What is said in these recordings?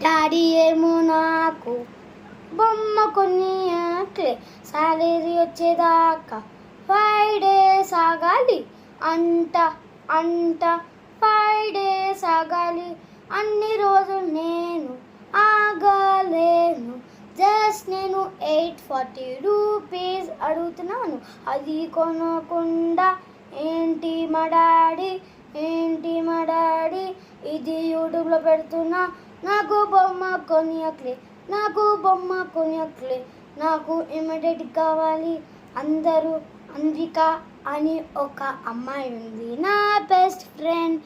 Daddy ఏమో నాకు బొమ్మ కొనియట్లే, సాలరీ వచ్చేదాకా 5 days ఆగాలి అంట అంట 5 days ఆగాలి. అన్ని రోజులు నేను ఆగలేను, జస్ట్ నేను 840 రూపీస్ అడుగుతున్నాను, అది కొనకుండా ఏంటి మా డాడీ ఇది యూట్యూబ్లో పెడుతున్నా. నాకు బొమ్మ కొనియట్లే, నాకు ఇమిడియట్ కావాలి. అందరూ అంజిక అని ఒక అమ్మాయి ఉంది, నా బెస్ట్ ఫ్రెండ్.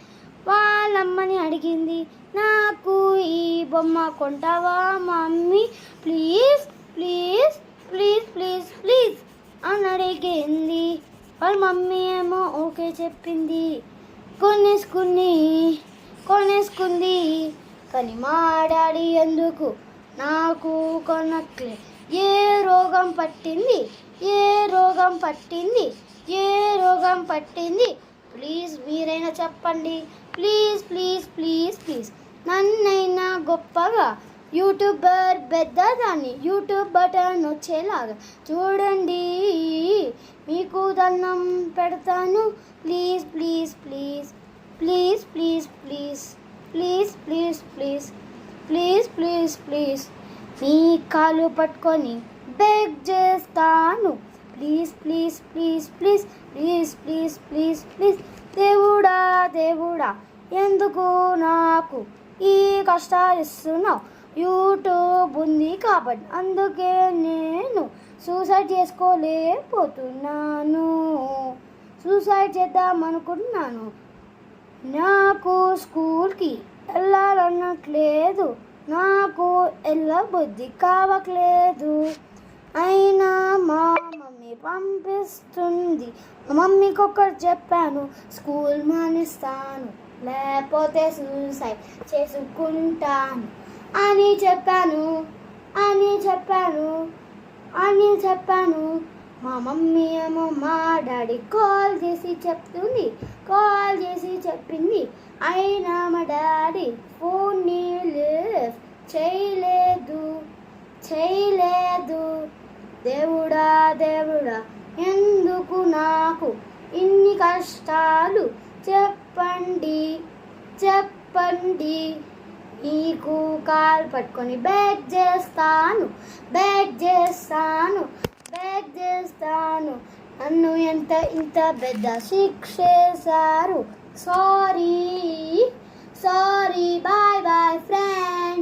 వాళ్ళమ్మని అడిగింది, నాకు ఈ బొమ్మ కొంటావా mummy, please please please please please అని అడిగింది. వాళ్ళ మమ్మీ ఏమో ఓకే చెప్పింది, కొనేసుకుంది. కానీ మా డాడీ ఎందుకు నాకు కొనట్లే? ఏ రోగం పట్టింది? ప్లీజ్ మీరైనా చెప్పండి, ప్లీజ్. నన్నైనా గొప్పగా యూట్యూబర్ పెద్దదాన్ని, యూట్యూబ్ బటన్ వచ్చేలాగా చూడండి, మీకు దండం పెడతాను. ప్లీజ్ మీ కాలు పట్టుకొని బెగ్ చేస్తాను. ప్లీజ్. దేవుడా ఎందుకు నాకు ఈ కష్టాలు ఇస్తున్నావు? యూట్యూబ్ ఉంది కాబట్టి, అందుకే నేను సూసైడ్ చేసుకోలేకపోతున్నాను. సూసైడ్ చేద్దామనుకుంటున్నాను. నాకు స్కూల్కి వెళ్ళాలన్నట్లేదు, నాకు వెళ్ళబుద్ధి కావట్లేదు. అయినా మా మమ్మీ పంపిస్తుంది. మా మమ్మీకి ఒకటి చెప్పాను, స్కూల్ మానేస్తాను లేకపోతే సూసైడ్ చేసుకుంటాను అని చెప్పాను. మా మమ్మీ ఏమో మా డాడీ కాల్ చేసి చెప్పింది. అయినా మా డాడీ ఫోన్ని లిఫ్ట్ చేయలేదు. దేవుడా ఎందుకు నాకు ఇన్ని కష్టాలు? చెప్పండి. నీకు కాల్ పట్టుకొని బెగ్ చేస్తాను. నన్ను ఇంత పెద్ద శిక్షేశారు. సారీ. Boy friend.